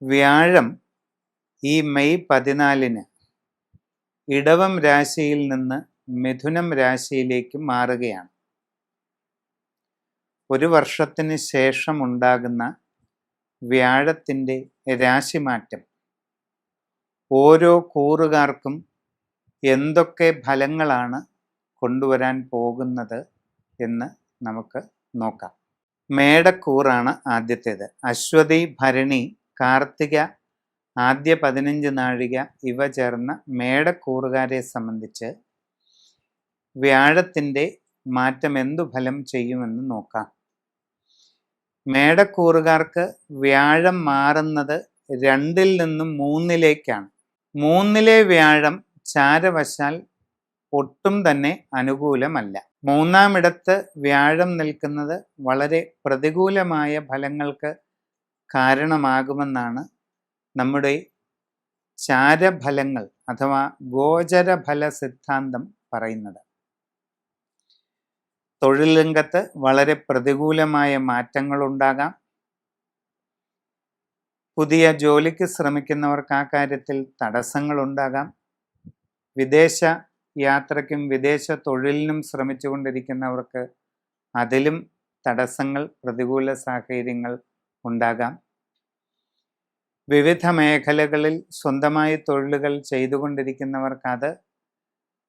വ്യാഴം ഈ മെയ് 14 ഇടവം രാശിയിൽ നിന്ന് മിഥുനം രാശിയിലേക്ക് മാറുകയാണ്. ഒരു വർഷത്തിന് ശേഷം ഉണ്ടാകുന്ന വ്യാഴത്തിൻ്റെ രാശിമാറ്റം ഓരോ കൂറുകാർക്കും എന്തൊക്കെ ഫലങ്ങളാണ് കൊണ്ടുവരാൻ പോകുന്നത് എന്ന് നമുക്ക് നോക്കാം. മേടക്കൂറാണ് ആദ്യത്തേത്. അശ്വതി, ഭരണി, കാർത്തിക ആദ്യ 15 നാഴിക ഇവ ചേർന്ന മേടക്കൂറുകാരെ സംബന്ധിച്ച് വ്യാഴത്തിൻ്റെ മാറ്റം എന്തു ഫലം ചെയ്യുമെന്ന് നോക്കാം. മേടക്കൂറുകാർക്ക് വ്യാഴം മാറുന്നത് 2-ൽ നിന്നും 3-ലേക്കാണ്. 3-ലെ വ്യാഴം ചാരവശാൽ ഒട്ടും തന്നെ അനുകൂലമല്ല. 3-ാമിടത്ത് വ്യാഴം നിൽക്കുന്നത് വളരെ പ്രതികൂലമായ ഫലങ്ങൾക്ക് കാരണമാകുമെന്നാണ് നമ്മുടെ ചാരഫലങ്ങൾ അഥവാ ഗോചരഫല സിദ്ധാന്തം പറയുന്നത്. തൊഴിൽ രംഗത്ത് വളരെ പ്രതികൂലമായ മാറ്റങ്ങളുണ്ടാകാം. പുതിയ ജോലിക്ക് ശ്രമിക്കുന്നവർക്ക് ആ കാര്യത്തിൽ തടസ്സങ്ങളുണ്ടാകാം. വിദേശ യാത്രയ്ക്കും വിദേശ തൊഴിലിനും ശ്രമിച്ചുകൊണ്ടിരിക്കുന്നവർക്ക് അതിലും തടസ്സങ്ങൾ, പ്രതികൂല സാഹചര്യങ്ങൾ ഉണ്ടാകാം. വിവിധ മേഖലകളിൽ സ്വന്തമായി തൊഴിലുകൾ ചെയ്തുകൊണ്ടിരിക്കുന്നവർക്ക് അത്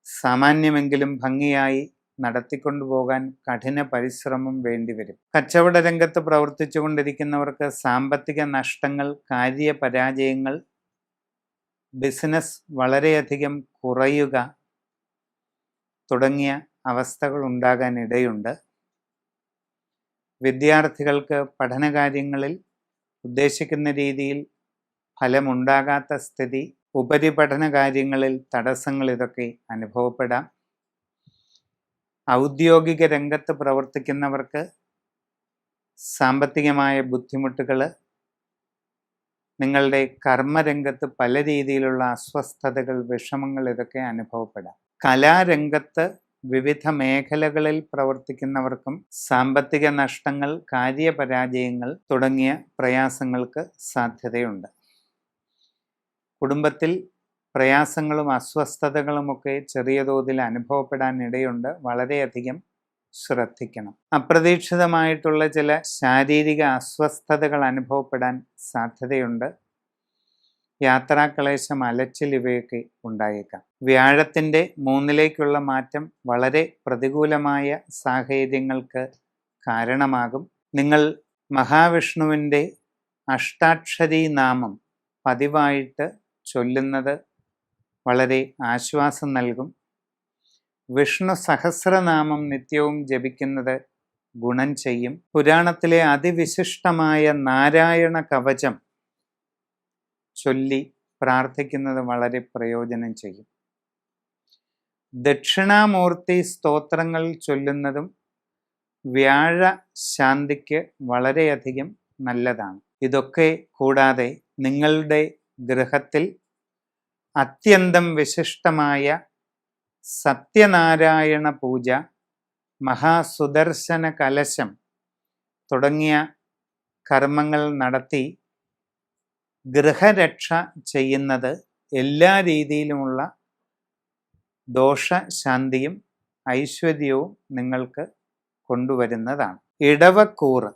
സാമാന്യമെങ്കിലും ഭംഗിയായി നടത്തിക്കൊണ്ടുപോകാൻ കഠിന പരിശ്രമം വേണ്ടിവരും. കച്ചവട രംഗത്ത് പ്രവർത്തിച്ചു കൊണ്ടിരിക്കുന്നവർക്ക് സാമ്പത്തിക നഷ്ടങ്ങൾ, കാര്യപരാജയങ്ങൾ, ബിസിനസ് വളരെയധികം കുറയുക തുടങ്ങിയ അവസ്ഥകൾ ഉണ്ടാകാൻ ഇടയുണ്ട്. വിദ്യാർത്ഥികൾക്ക് പഠനകാര്യങ്ങളിൽ ഉദ്ദേശിക്കുന്ന രീതിയിൽ ഫലമുണ്ടാകാത്ത സ്ഥിതി, ഉപരിപഠന കാര്യങ്ങളിൽ തടസ്സങ്ങൾ ഇതൊക്കെ അനുഭവപ്പെടാം. ഔദ്യോഗിക രംഗത്ത് പ്രവർത്തിക്കുന്നവർക്ക് സാമ്പത്തികമായ ബുദ്ധിമുട്ടുകൾ, നിങ്ങളുടെ കർമ്മരംഗത്ത് പല രീതിയിലുള്ള അസ്വസ്ഥതകൾ, വിഷമങ്ങൾ ഇതൊക്കെ അനുഭവപ്പെടാം. കലാരംഗത്ത് വിവിധ മേഖലകളിൽ പ്രവർത്തിക്കുന്നവർക്കും സാമ്പത്തിക നഷ്ടങ്ങൾ, കാര്യപരാജയങ്ങൾ തുടങ്ങിയ പ്രയാസങ്ങൾക്ക് സാധ്യതയുണ്ട്. കുടുംബത്തിൽ പ്രയാസങ്ങളും അസ്വസ്ഥതകളുമൊക്കെ ചെറിയ തോതിൽ അനുഭവപ്പെടാൻ ഇടയുണ്ട്. വളരെയധികം ശ്രദ്ധിക്കണം. അപ്രതീക്ഷിതമായിട്ടുള്ള ചില ശാരീരിക അസ്വസ്ഥതകൾ അനുഭവപ്പെടാൻ സാധ്യതയുണ്ട്. യാത്രാക്ലേശം, അലച്ചിൽ ഇവയൊക്കെ ഉണ്ടായേക്കാം. വ്യാഴത്തിൻ്റെ 3-ലേക്കുള്ള മാറ്റം വളരെ പ്രതികൂലമായ സാഹചര്യങ്ങൾക്ക് കാരണമാകും. നിങ്ങൾ മഹാവിഷ്ണുവിൻ്റെ അഷ്ടാക്ഷരി നാമം പതിവായിട്ട് ചൊല്ലുന്നത് വളരെ ആശ്വാസം നൽകും. വിഷ്ണു സഹസ്രനാമം നിത്യവും ജപിക്കുന്നത് ഗുണം ചെയ്യും. പുരാണത്തിലെ അതിവിശിഷ്ടമായ നാരായണ കവചം ചൊല്ലി പ്രാർത്ഥിക്കുന്നത് വളരെ പ്രയോജനം ചെയ്യും. ദക്ഷിണാമൂർത്തി സ്തോത്രങ്ങൾ ചൊല്ലുന്നതും വ്യാഴ ശാന്തിക്ക് വളരെയധികം നല്ലതാണ്. ഇതൊക്കെ കൂടാതെ നിങ്ങളുടെ ഗൃഹത്തിൽ അത്യന്തം വിശിഷ്ടമായ സത്യനാരായണ പൂജ, മഹാസുദർശന കലശം തുടങ്ങിയ കർമ്മങ്ങൾ നടത്തി ഗൃഹരക്ഷ ചെയ്യുന്നത് എല്ലാ രീതിയിലുമുള്ള ദോഷശാന്തിയും ഐശ്വര്യവും നിങ്ങൾക്ക് കൊണ്ടുവരുന്നതാണ്. ഇടവക്കൂറ്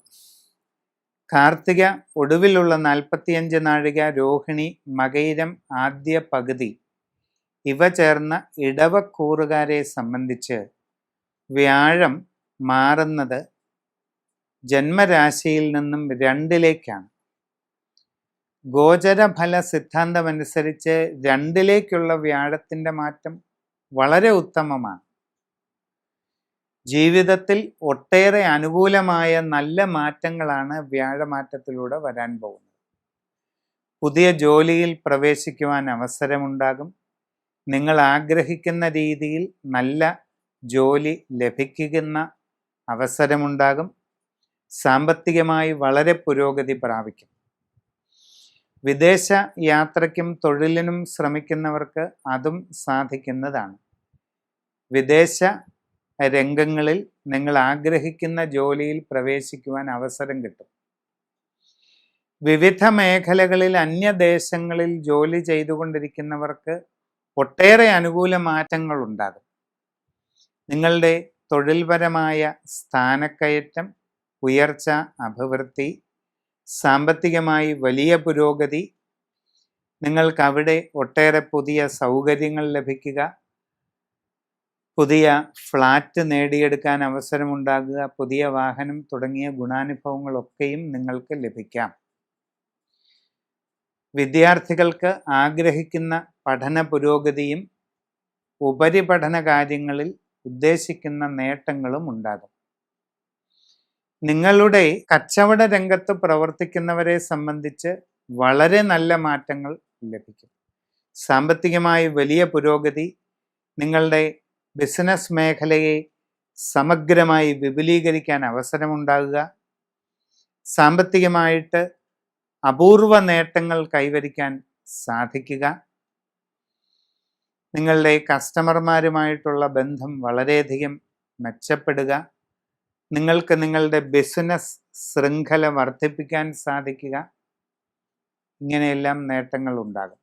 കാർത്തിക ഒടുവിലുള്ള 45 നാഴിക, രോഹിണി, മകയിരം ആദ്യ പകുതി ഇവ ചേർന്ന ഇടവക്കൂറുകാരെ സംബന്ധിച്ച് വ്യാഴം മാറുന്നത് ജന്മരാശിയിൽ നിന്നും 2-ലേക്കാണ്. ഗോചരഫല സിദ്ധാന്തമനുസരിച്ച് 2-ലേക്കുള്ള വ്യാഴത്തിൻ്റെ മാറ്റം വളരെ ഉത്തമമാണ്. ജീവിതത്തിൽ ഒട്ടേറെ അനുകൂലമായ നല്ല മാറ്റങ്ങളാണ് വ്യാഴമാറ്റത്തിലൂടെ വരാൻ പോകുന്നത്. പുതിയ ജോലിയിൽ പ്രവേശിക്കുവാൻ അവസരമുണ്ടാകും. നിങ്ങൾ ആഗ്രഹിക്കുന്ന രീതിയിൽ നല്ല ജോലി ലഭിക്കുന്ന അവസരമുണ്ടാകും. സാമ്പത്തികമായി വളരെ പുരോഗതി പ്രാപിക്കും. വിദേശ യാത്രയ്ക്കും തൊഴിലിനും ശ്രമിക്കുന്നവർക്ക് അതും സാധിക്കുന്നതാണ്. വിദേശ രംഗങ്ങളിൽ നിങ്ങൾ ആഗ്രഹിക്കുന്ന ജോലിയിൽ പ്രവേശിക്കുവാൻ അവസരം കിട്ടും. വിവിധ മേഖലകളിൽ അന്യദേശങ്ങളിൽ ജോലി ചെയ്തുകൊണ്ടിരിക്കുന്നവർക്ക് ഒട്ടേറെ അനുകൂല മാറ്റങ്ങൾ ഉണ്ടാകും. നിങ്ങളുടെ തൊഴിൽപരമായ സ്ഥാനക്കയറ്റം, ഉയർച്ച, അഭിവൃദ്ധി, സാമ്പത്തികമായി വലിയ പുരോഗതി, നിങ്ങൾക്ക് അവിടെ ഒട്ടേറെ പുതിയ സൗകര്യങ്ങൾ ലഭിക്കുക, പുതിയ ഫ്ലാറ്റ് നേടിയെടുക്കാൻ അവസരമുണ്ടാകുക, പുതിയ വാഹനം തുടങ്ങിയ ഗുണാനുഭവങ്ങളൊക്കെയും നിങ്ങൾക്ക് ലഭിക്കാം. വിദ്യാർത്ഥികൾക്ക് ആഗ്രഹിക്കുന്ന പഠന പുരോഗതിയും ഉപരിപഠന കാര്യങ്ങളിൽ ഉദ്ദേശിക്കുന്ന നേട്ടങ്ങളും ഉണ്ടാകും. നിങ്ങളുടെ കച്ചവട രംഗത്ത് പ്രവർത്തിക്കുന്നവരെ സംബന്ധിച്ച് വളരെ നല്ല മാറ്റങ്ങൾ ലഭിക്കും. സാമ്പത്തികമായി വലിയ പുരോഗതി, നിങ്ങളുടെ ബിസിനസ് മേഖലയെ സമഗ്രമായി വിപുലീകരിക്കാൻ അവസരമുണ്ടാകുക, സാമ്പത്തികമായിട്ട് അപൂർവ നേട്ടങ്ങൾ കൈവരിക്കാൻ സാധിക്കുക, നിങ്ങളുടെ കസ്റ്റമർമാരുമായിട്ടുള്ള ബന്ധം വളരെയധികം മെച്ചപ്പെടുക, നിങ്ങൾക്ക് നിങ്ങളുടെ ബിസിനസ് ശൃംഖല വർദ്ധിപ്പിക്കാൻ സാധിക്കുക, ഇങ്ങനെയെല്ലാം നേട്ടങ്ങൾ ഉണ്ടാകും.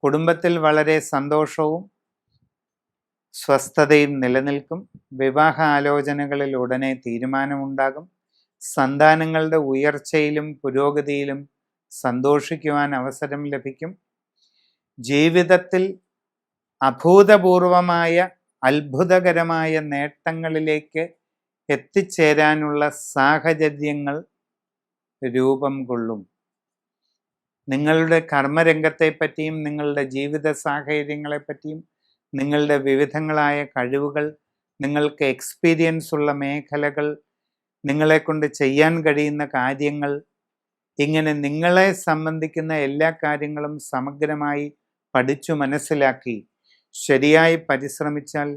കുടുംബത്തിൽ വളരെ സന്തോഷവും സ്വസ്ഥതയും നിലനിൽക്കും. വിവാഹ ആലോചനകളിൽ ഉടനെ തീരുമാനമുണ്ടാകും. സന്താനങ്ങളുടെ ഉയർച്ചയിലും പുരോഗതിയിലും സന്തോഷിക്കുവാൻ അവസരം ലഭിക്കും. ജീവിതത്തിൽ അഭൂതപൂർവമായ അത്ഭുതകരമായ നേട്ടങ്ങളിലേക്ക് എത്തിച്ചേരാനുള്ള സാഹചര്യങ്ങൾ രൂപം കൊള്ളും. നിങ്ങളുടെ കർമ്മരംഗത്തെപ്പറ്റിയും നിങ്ങളുടെ ജീവിത സാഹചര്യങ്ങളെപ്പറ്റിയും നിങ്ങളുടെ വിവിധങ്ങളായ കഴിവുകൾ, നിങ്ങൾക്ക് എക്സ്പീരിയൻസ് ഉള്ള മേഖലകൾ, നിങ്ങളെക്കൊണ്ട് ചെയ്യാൻ കഴിയുന്ന കാര്യങ്ങൾ, ഇങ്ങനെ നിങ്ങളെ സംബന്ധിക്കുന്ന എല്ലാ കാര്യങ്ങളും സമഗ്രമായി പഠിച്ചു മനസ്സിലാക്കി ശരിയായി പരിശ്രമിച്ചാൽ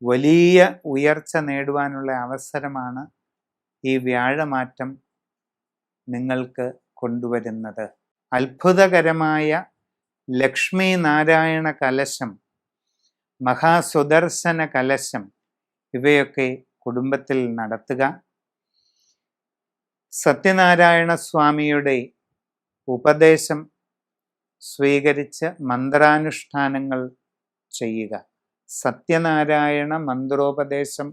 വലിയ ഉയർച്ച നേടുവാനുള്ള അവസരമാണ് ഈ വ്യാഴമാറ്റം നിങ്ങൾക്ക് കൊണ്ടുവരുന്നത്. അത്ഭുതകരമായ ലക്ഷ്മി നാരായണ കലശം, മഹാസുദർശന കലശം ഇവയൊക്കെ കുടുംബത്തിൽ നടത്തുക. സത്യനാരായണ സ്വാമിയുടെ ഉപദേശം സ്വീകരിച്ച് മന്ത്രാനുഷ്ഠാനങ്ങൾ ചെയ്യുക. സത്യനാരായണ മന്ത്രോപദേശം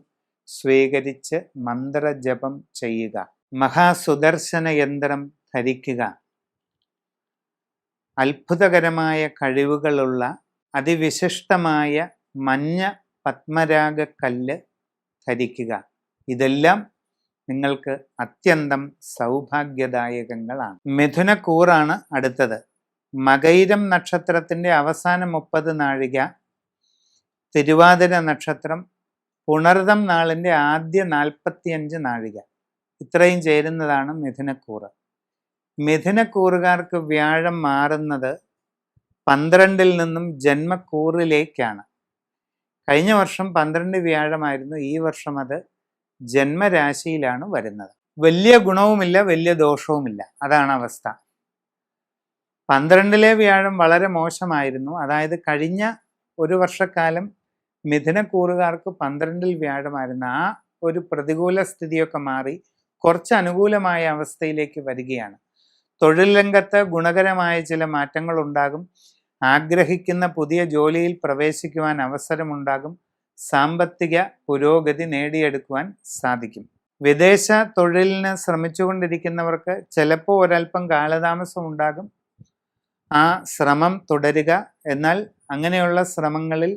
സ്വീകരിച്ച് മന്ത്രജപം ചെയ്യുക. മഹാസുദർശന യന്ത്രം ധരിക്കുക. അത്ഭുതകരമായ കഴിവുകളുള്ള അതിവിശിഷ്ടമായ മഞ്ഞ പത്മരാഗക്കല്ല് ധരിക്കുക. ഇതെല്ലാം നിങ്ങൾക്ക് അത്യന്തം സൗഭാഗ്യദായകങ്ങളാണ്. മിഥുനക്കൂറാണ് അടുത്തത്. മകയിരം നക്ഷത്രത്തിൻ്റെ അവസാന 30 നാഴിക, തിരുവാതിര നക്ഷത്രം, പുണർതം നാളിൻ്റെ ആദ്യ 45 നാഴിക, ഇത്രയും ചേരുന്നതാണ് മിഥുനക്കൂറ്. മിഥുനക്കൂറുകാർക്ക് വ്യാഴം മാറുന്നത് 12-ൽ നിന്നും ജന്മക്കൂറിലേക്കാണ്. കഴിഞ്ഞ വർഷം 12 വ്യാഴമായിരുന്നു, ഈ വർഷം അത് ജന്മരാശിയിലാണ് വരുന്നത്. വലിയ ഗുണവുമില്ല, വലിയ ദോഷവുമില്ല, അതാണ് അവസ്ഥ. 12-ലെ വ്യാഴം വളരെ മോശമായിരുന്നു. അതായത് കഴിഞ്ഞ ഒരു വർഷക്കാലം മിഥുനക്കൂറുകാർക്ക് 12-ൽ വ്യാഴമായിരുന്നു. ആ ഒരു പ്രതികൂല സ്ഥിതിയൊക്കെ മാറി കുറച്ച് അനുകൂലമായ അവസ്ഥയിലേക്ക് വരികയാണ്. തൊഴിൽ രംഗത്ത് ഗുണകരമായ ചില മാറ്റങ്ങൾ ഉണ്ടാകും. ആഗ്രഹിക്കുന്ന പുതിയ ജോലിയിൽ പ്രവേശിക്കുവാൻ അവസരമുണ്ടാകും. സാമ്പത്തിക പുരോഗതി നേടിയെടുക്കുവാൻ സാധിക്കും. വിദേശ തൊഴിലിന് ശ്രമിച്ചുകൊണ്ടിരിക്കുന്നവർക്ക് ചിലപ്പോൾ ഒരല്പം കാലതാമസം ഉണ്ടാകും. ആ ശ്രമം തുടരുക. എന്നാൽ അങ്ങനെയുള്ള ശ്രമങ്ങളിൽ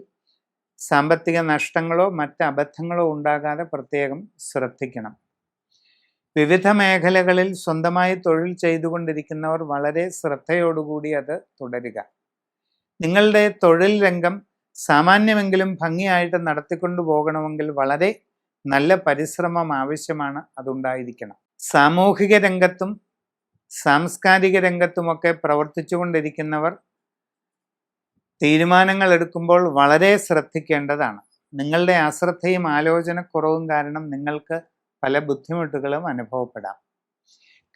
സാമ്പത്തിക നഷ്ടങ്ങളോ മറ്റ് അബദ്ധങ്ങളോ ഉണ്ടാകാതെ പ്രത്യേകം ശ്രദ്ധിക്കണം. വിവിധ മേഖലകളിൽ സ്വന്തമായി തൊഴിൽ ചെയ്തുകൊണ്ടിരിക്കുന്നവർ വളരെ ശ്രദ്ധയോടുകൂടി അത് തുടരുക. നിങ്ങളുടെ തൊഴിൽ രംഗം സാമാന്യമെങ്കിലും ഭംഗിയായിട്ട് നടത്തിക്കൊണ്ടു പോകണമെങ്കിൽ വളരെ നല്ല പരിശ്രമം ആവശ്യമാണ്, അതുണ്ടായിരിക്കണം. സാമൂഹിക രംഗത്തും സാംസ്കാരിക രംഗത്തുമൊക്കെ പ്രവർത്തിച്ചു കൊണ്ടിരിക്കുന്നവർ തീരുമാനങ്ങൾ എടുക്കുമ്പോൾ വളരെ ശ്രദ്ധിക്കേണ്ടതാണ്. നിങ്ങളുടെ അശ്രദ്ധയും ആലോചനക്കുറവും കാരണം നിങ്ങൾക്ക് പല ബുദ്ധിമുട്ടുകളും അനുഭവപ്പെടാം.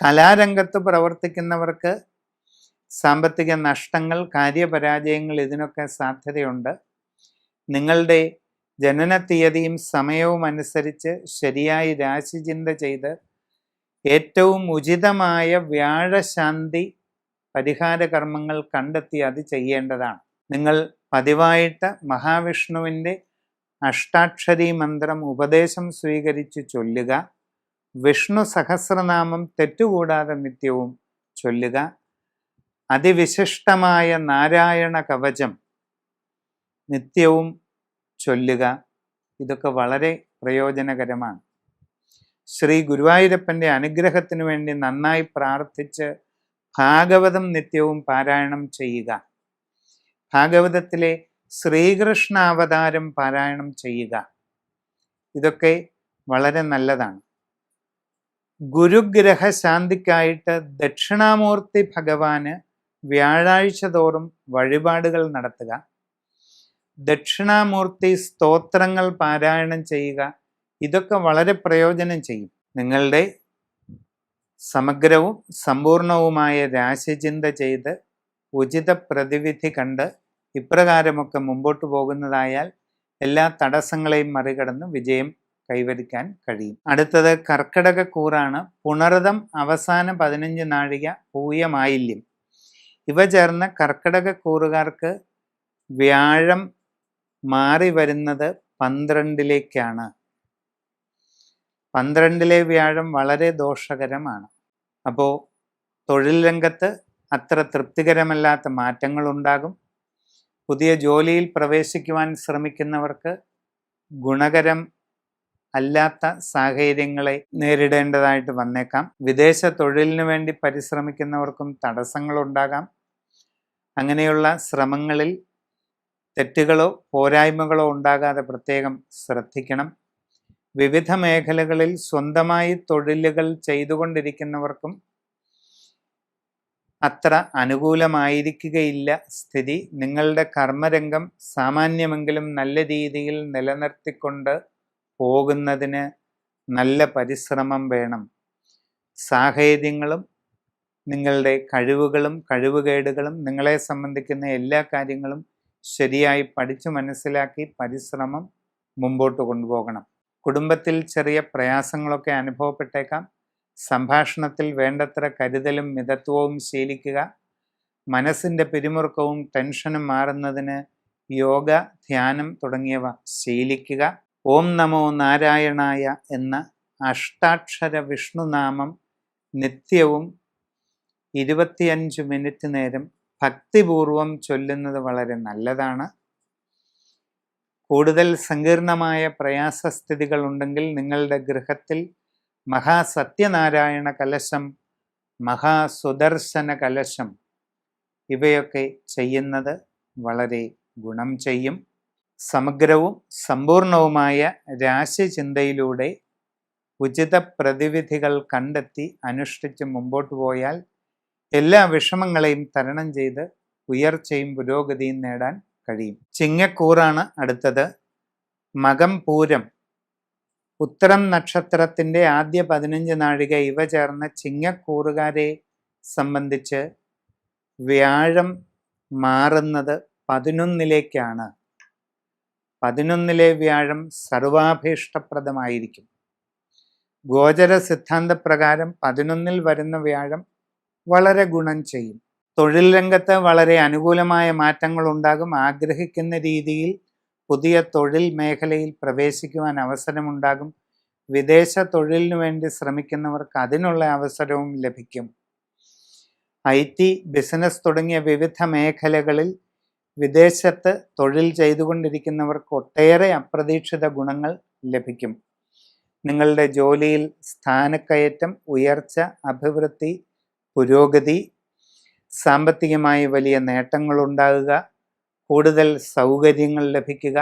കലാരംഗത്ത് പ്രവർത്തിക്കുന്നവർക്ക് സാമ്പത്തിക നഷ്ടങ്ങൾ, കാര്യപരാജയങ്ങൾ ഇതിനൊക്കെ സാധ്യതയുണ്ട്. നിങ്ങളുടെ ജനന തീയതിയും സമയവും അനുസരിച്ച് ശരിയായി രാശിചിന്ത ചെയ്ത് ഏറ്റവും ഉചിതമായ വ്യാഴശാന്തി പരിഹാര കർമ്മങ്ങൾ കണ്ടെത്തി അത് ചെയ്യേണ്ടതാണ്. നിങ്ങൾ പതിവായിട്ട് മഹാവിഷ്ണുവിൻ്റെ അഷ്ടാക്ഷരി മന്ത്രം ഉപദേശം സ്വീകരിച്ച് ചൊല്ലുക. വിഷ്ണു സഹസ്രനാമം തെറ്റുകൂടാതെ നിത്യവും ചൊല്ലുക. അതിവിശിഷ്ടമായ നാരായണ കവചം നിത്യവും ചൊല്ലുക. ഇതൊക്കെ വളരെ പ്രയോജനകരമാണ്. ശ്രീ ഗുരുവായൂരപ്പൻ്റെ അനുഗ്രഹത്തിനു വേണ്ടി നന്നായി പ്രാർത്ഥിച്ച് ഭാഗവതം നിത്യവും പാരായണം ചെയ്യുക. ഭാഗവതത്തിലെ ശ്രീകൃഷ്ണ അവതാരം പാരായണം ചെയ്യുക. ഇതൊക്കെ വളരെ നല്ലതാണ്. ഗുരുഗ്രഹ ശാന്തിക്കായിട്ട് ദക്ഷിണാമൂർത്തി ഭഗവാന് വ്യാഴാഴ്ച തോറും വഴിപാടുകൾ നടത്തുക. ദക്ഷിണാമൂർത്തി സ്തോത്രങ്ങൾ പാരായണം ചെയ്യുക. ഇതൊക്കെ വളരെ പ്രയോജനം ചെയ്യും. നിങ്ങളുടെ സമഗ്രവും സമ്പൂർണവുമായ രാശിചിന്ത ചെയ്ത് ഉചിത പ്രതിവിധി കണ്ട് ഇപ്രകാരമൊക്കെ മുമ്പോട്ട് പോകുന്നതായാൽ എല്ലാ തടസ്സങ്ങളെയും മറികടന്ന് വിജയം കൈവരിക്കാൻ കഴിയും. അടുത്തത് കർക്കിടക കൂറാണ്. പുണർതം അവസാന 15 നാഴിക, പൂയമായില്യം ഇവ ചേർന്ന കർക്കിടക കൂറുകാർക്ക് വ്യാഴം മാറി വരുന്നത് 12ലേക്കാണ്. 12ലെ വ്യാഴം വളരെ ദോഷകരമാണ്. അപ്പോൾ തൊഴിൽ രംഗത്ത് അത്ര തൃപ്തികരമല്ലാത്ത മാറ്റങ്ങളുണ്ടാകും. പുതിയ ജോലിയിൽ പ്രവേശിക്കുവാൻ ശ്രമിക്കുന്നവർക്ക് ഗുണകരം അല്ലാത്ത സാഹചര്യങ്ങളെ നേരിടേണ്ടതായിട്ട് വന്നേക്കാം. വിദേശ തൊഴിലിനു വേണ്ടി പരിശ്രമിക്കുന്നവർക്കും തടസ്സങ്ങളുണ്ടാകാം. അങ്ങനെയുള്ള ശ്രമങ്ങളിൽ തെറ്റുകളോ പോരായ്മകളോ ഉണ്ടാകാതെ പ്രത്യേകം ശ്രദ്ധിക്കണം. വിവിധ മേഖലകളിൽ സ്വന്തമായി തൊഴിലുകൾ ചെയ്തുകൊണ്ടിരിക്കുന്നവർക്കും അത്ര അനുകൂലമായിരിക്കുകയില്ല സ്ഥിതി. നിങ്ങളുടെ കർമ്മരംഗം സാമാന്യമെങ്കിലും നല്ല രീതിയിൽ നിലനിർത്തിക്കൊണ്ട് പോകുന്നതിന് നല്ല പരിശ്രമം വേണം. സാഹചര്യങ്ങളും നിങ്ങളുടെ കഴിവുകളും കഴിവുകേടുകളും നിങ്ങളെ സംബന്ധിക്കുന്ന എല്ലാ കാര്യങ്ങളും ശരിയായി പഠിച്ചു മനസ്സിലാക്കി പരിശ്രമം മുമ്പോട്ട് കൊണ്ടുപോകണം. കുടുംബത്തിൽ ചെറിയ പ്രയാസങ്ങളൊക്കെ അനുഭവപ്പെട്ടേക്കാം. സംഭാഷണത്തിൽ വേണ്ടത്ര കരുതലും മിതത്വവും ശീലിക്കുക. മനസ്സിൻ്റെ പിരിമുറുക്കവും ടെൻഷനും മാറുന്നതിന് യോഗ, ധ്യാനം തുടങ്ങിയവ ശീലിക്കുക. ഓം നമോ നാരായണായ എന്ന അഷ്ടാക്ഷര വിഷ്ണുനാമം നിത്യവും 25 മിനിറ്റ് നേരം ഭക്തിപൂർവം ചൊല്ലുന്നത് വളരെ നല്ലതാണ്. കൂടുതൽ സങ്കീർണമായ പ്രയാസസ്ഥിതികൾ ഉണ്ടെങ്കിൽ നിങ്ങളുടെ ഗൃഹത്തിൽ മഹാസത്യനാരായണ കലശം, മഹാസുദർശന കലശം ഇവയൊക്കെ ചെയ്യുന്നത് വളരെ ഗുണം ചെയ്യും. സമഗ്രവും സമ്പൂർണവുമായ രാശിചിന്തയിലൂടെ ഉചിത പ്രതിവിധികൾ കണ്ടെത്തി അനുഷ്ഠിച്ച് മുമ്പോട്ട് പോയാൽ എല്ലാ വിഷമങ്ങളെയും തരണം ചെയ്ത് ഉയർച്ചയും പുരോഗതിയും നേടാൻ കഴിയും. ചിങ്ങക്കൂറാണ് അടുത്തത്. മകം, പൂരം, ഉത്തരം നക്ഷത്രത്തിൻ്റെ ആദ്യ 15 നാഴിക ഇവ ചേർന്ന ചിങ്ങക്കൂറുകാരെ സംബന്ധിച്ച് വ്യാഴം മാറുന്നത് 11ലേക്കാണ്. 11ലെ വ്യാഴം സർവാഭീഷ്ടപ്രദമായിരിക്കും. ഗോചര സിദ്ധാന്തപ്രകാരം 11ൽ വരുന്ന വ്യാഴം വളരെ ഗുണം ചെയ്യും. തൊഴിൽ രംഗത്ത് വളരെ അനുകൂലമായ മാറ്റങ്ങൾ ഉണ്ടാകും. ആഗ്രഹിക്കുന്ന രീതിയിൽ പുതിയ തൊഴിൽ മേഖലയിൽ പ്രവേശിക്കുവാൻ അവസരമുണ്ടാകും. വിദേശ തൊഴിലിനു വേണ്ടി ശ്രമിക്കുന്നവർക്ക് അതിനുള്ള അവസരവും ലഭിക്കും. IT, ബിസിനസ് തുടങ്ങിയ വിവിധ മേഖലകളിൽ വിദേശത്ത് തൊഴിൽ ചെയ്തുകൊണ്ടിരിക്കുന്നവർക്ക് ഒട്ടേറെ അപ്രതീക്ഷിത ഗുണങ്ങൾ ലഭിക്കും. നിങ്ങളുടെ ജോലിയിൽ സ്ഥാനക്കയറ്റം, ഉയർച്ച, അഭിവൃദ്ധി, പുരോഗതി, സാമ്പത്തികമായി വലിയ നേട്ടങ്ങളുണ്ടാകുക, കൂടുതൽ സൗകര്യങ്ങൾ ലഭിക്കുക,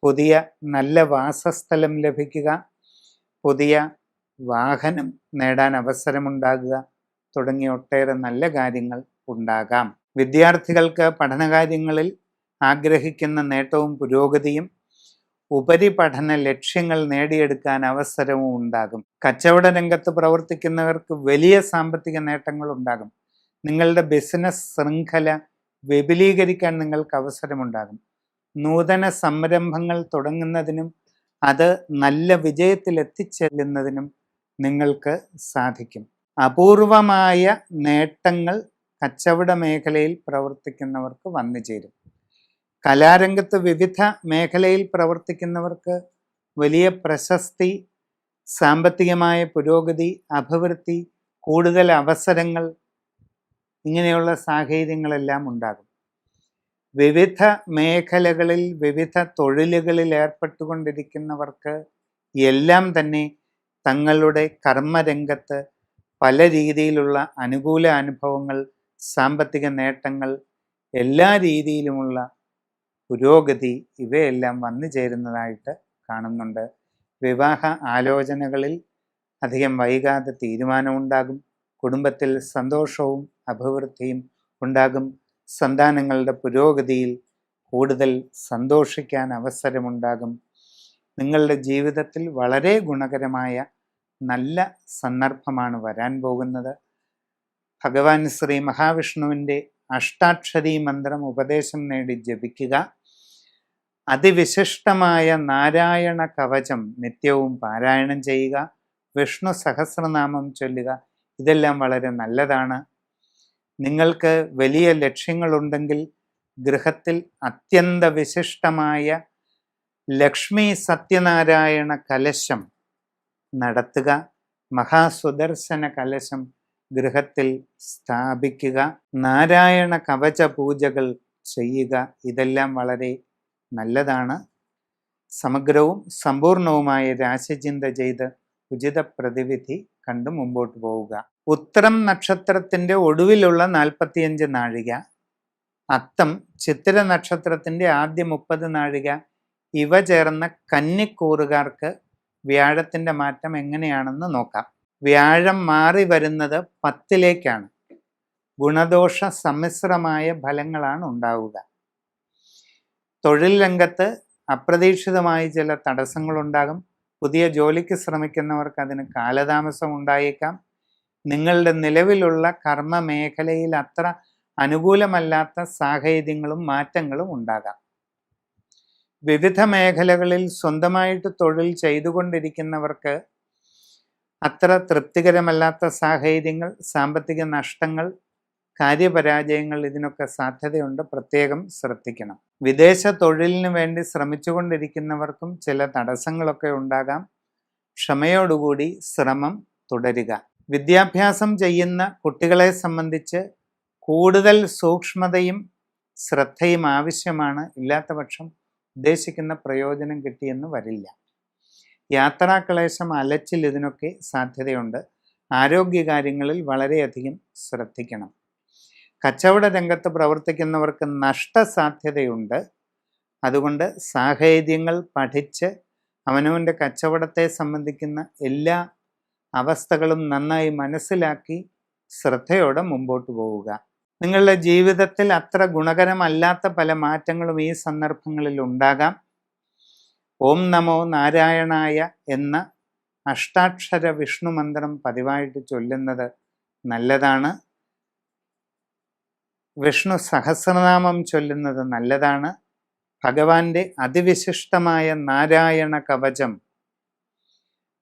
പുതിയ നല്ല വാസസ്ഥലം ലഭിക്കുക, പുതിയ വാഹനം നേടാൻ അവസരമുണ്ടാകുക തുടങ്ങിയ ഒട്ടേറെ നല്ല കാര്യങ്ങൾ ഉണ്ടാകാം. വിദ്യാർത്ഥികൾക്ക് പഠനകാര്യങ്ങളിൽ ആഗ്രഹിക്കുന്ന നേട്ടവും പുരോഗതിയും ഉപരിപഠന ലക്ഷ്യങ്ങൾ നേടിയെടുക്കാൻ അവസരവും ഉണ്ടാകും. കച്ചവട രംഗത്ത് പ്രവർത്തിക്കുന്നവർക്ക് വലിയ സാമ്പത്തിക നേട്ടങ്ങൾ ഉണ്ടാകും. നിങ്ങളുടെ ബിസിനസ് ശൃംഖല വിപുലീകരിക്കാൻ നിങ്ങൾക്ക് അവസരമുണ്ടാകും. നൂതന സംരംഭങ്ങൾ തുടങ്ങുന്നതിനും അത് നല്ല വിജയത്തിൽ എത്തിച്ചെല്ലുന്നതിനും നിങ്ങൾക്ക് സാധിക്കും. അപൂർവമായ നേട്ടങ്ങൾ കച്ചവട മേഖലയിൽ പ്രവർത്തിക്കുന്നവർക്ക് വന്നു ചേരും. കലാരംഗത്ത് വിവിധ മേഖലയിൽ പ്രവർത്തിക്കുന്നവർക്ക് വലിയ പ്രശസ്തി, സാമ്പത്തികമായ പുരോഗതി, അഭിവൃദ്ധി, കൂടുതൽ അവസരങ്ങൾ, ഇങ്ങനെയുള്ള സാഹചര്യങ്ങളെല്ലാം ഉണ്ടാകും. വിവിധ മേഖലകളിൽ വിവിധ തൊഴിലുകളിൽ ഏർപ്പെട്ടുകൊണ്ടിരിക്കുന്നവർക്ക് എല്ലാം തന്നെ തങ്ങളുടെ കർമ്മരംഗത്ത് പല രീതിയിലുള്ള അനുകൂല അനുഭവങ്ങൾ, സാമ്പത്തിക നേട്ടങ്ങൾ, എല്ലാ രീതിയിലുമുള്ള പുരോഗതി ഇവയെല്ലാം വന്നു ചേരുന്നതായിട്ട് കാണുന്നുണ്ട്. വിവാഹ ആലോചനകളിൽ അധികം വൈകാതെ തീരുമാനമുണ്ടാകും. കുടുംബത്തിൽ സന്തോഷവും അഭിവൃദ്ധിയും ഉണ്ടാകും. സന്താനങ്ങളുടെ പുരോഗതിയിൽ കൂടുതൽ സന്തോഷിക്കാൻ അവസരമുണ്ടാകും. നിങ്ങളുടെ ജീവിതത്തിൽ വളരെ ഗുണകരമായ നല്ല സന്ദർഭമാണ് വരാൻ പോകുന്നത്. ഭഗവാൻ ശ്രീ മഹാവിഷ്ണുവിൻ്റെ അഷ്ടാക്ഷരി മന്ത്രം ഉപദേശം നേടി ജപിക്കുക. അതിവിശിഷ്ടമായ നാരായണ കവചം നിത്യവും പാരായണം ചെയ്യുക. വിഷ്ണു സഹസ്രനാമം ചൊല്ലുക. ഇതെല്ലാം വളരെ നല്ലതാണ്. നിങ്ങൾക്ക് വലിയ ലക്ഷ്യങ്ങളുണ്ടെങ്കിൽ ഗൃഹത്തിൽ അത്യന്ത വിശിഷ്ടമായ ലക്ഷ്മി സത്യനാരായണ കലശം നടത്തുക. മഹാസുദർശന കലശം ഗൃഹത്തിൽ സ്ഥാപിക്കുക. നാരായണ കവച പൂജകൾ ചെയ്യുക. ഇതെല്ലാം വളരെ നല്ലതാണ്. സമഗ്രവും സമ്പൂർണവുമായ രാശിചിന്ത ചെയ്ത് ഉചിത പ്രതിവിധി കണ്ടു മുമ്പോട്ട് പോവുക. ഉത്തരം നക്ഷത്രത്തിൻ്റെ ഒടുവിലുള്ള 45 നാഴിക, അത്തം ചിത്തിര നക്ഷത്രത്തിൻ്റെ ആദ്യ 30 നാഴിക ഇവ ചേർന്ന കന്നിക്കൂറുകാർക്ക് വ്യാഴത്തിൻ്റെ മാറ്റം എങ്ങനെയാണെന്ന് നോക്കാം. വ്യാഴം മാറി വരുന്നത് 10ലേക്കാണ്. ഗുണദോഷ സമ്മിശ്രമായ ഫലങ്ങളാണ് ഉണ്ടാവുക. തൊഴിൽ രംഗത്ത് അപ്രതീക്ഷിതമായി ചില തടസ്സങ്ങളുണ്ടാകും. പുതിയ ജോലിക്ക് ശ്രമിക്കുന്നവർക്ക് അതിന് കാലതാമസം ഉണ്ടായേക്കാം. നിങ്ങളുടെ നിലവിലുള്ള കർമ്മ മേഖലയിൽ അത്ര അനുകൂലമല്ലാത്ത സാഹചര്യങ്ങളും മാറ്റങ്ങളും ഉണ്ടാകാം. വിവിധ മേഖലകളിൽ സ്വന്തമായിട്ട് തൊഴിൽ ചെയ്തുകൊണ്ടിരിക്കുന്നവർക്ക് അത്ര തൃപ്തികരമല്ലാത്ത സാഹചര്യങ്ങൾ, സാമ്പത്തിക നഷ്ടങ്ങൾ, കാര്യപരാജയങ്ങൾ, ഇതിനൊക്കെ സാധ്യതയുണ്ട്. പ്രത്യേകം ശ്രദ്ധിക്കണം. വിദേശ തൊഴിലിന് വേണ്ടി ശ്രമിച്ചുകൊണ്ടിരിക്കുന്നവർക്കും ചില തടസ്സങ്ങളൊക്കെ ഉണ്ടാകാം. ക്ഷമയോടുകൂടി ശ്രമം തുടരുക. വിദ്യാഭ്യാസം ചെയ്യുന്ന കുട്ടികളെ സംബന്ധിച്ച് കൂടുതൽ സൂക്ഷ്മതയും ശ്രദ്ധയും ആവശ്യമാണ്. ഇല്ലാത്ത പക്ഷം ഉദ്ദേശിക്കുന്ന പ്രയോജനം കിട്ടിയെന്ന് വരില്ല. യാത്രാക്ലേശം, അലച്ചിൽ, ഇതിനൊക്കെ സാധ്യതയുണ്ട്. ആരോഗ്യകാര്യങ്ങളിൽ വളരെയധികം ശ്രദ്ധിക്കണം. കച്ചവട രംഗത്ത് പ്രവർത്തിക്കുന്നവർക്ക് നഷ്ടസാധ്യതയുണ്ട്. അതുകൊണ്ട് സാഹചര്യങ്ങൾ പഠിച്ച് അവനവൻ്റെ കച്ചവടത്തെ സംബന്ധിക്കുന്ന എല്ലാ അവസ്ഥകളും നന്നായി മനസ്സിലാക്കി ശ്രദ്ധയോടെ മുമ്പോട്ട് പോവുക. നിങ്ങളുടെ ജീവിതത്തിൽ അത്ര ഗുണകരമല്ലാത്ത പല മാറ്റങ്ങളും ഈ സന്ദർഭങ്ങളിൽ ഉണ്ടാകാം. ഓം നമോ നാരായണായ എന്ന അഷ്ടാക്ഷര വിഷ്ണു മന്ത്രം പതിവായിട്ട് ചൊല്ലുന്നത് നല്ലതാണ്. വിഷ്ണു സഹസ്രനാമം ചൊല്ലുന്നത് നല്ലതാണ്. ഭഗവാന്റെ അതിവിശിഷ്ടമായ നാരായണ കവചം,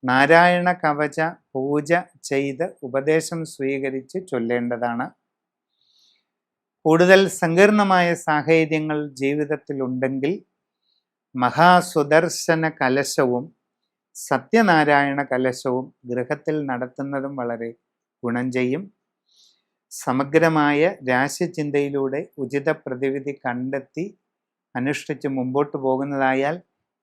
നാരായണ കവച പൂജ ചെയ്ത് ഉപദേശം സ്വീകരിച്ച് ചൊല്ലേണ്ടതാണ്. കൂടുതൽ സങ്കീർണമായ സാഹചര്യങ്ങൾ ജീവിതത്തിലുണ്ടെങ്കിൽ മഹാസുദർശന കലശവും സത്യനാരായണ കലശവും ഗൃഹത്തിൽ നടത്തുന്നതും വളരെ ഗുണം ചെയ്യും. സമഗ്രമായ രാശിചിന്തയിലൂടെ ഉചിത പ്രതിവിധി കണ്ടെത്തി അനുഷ്ഠിച്ച് മുമ്പോട്ട് പോകുന്നതായാൽ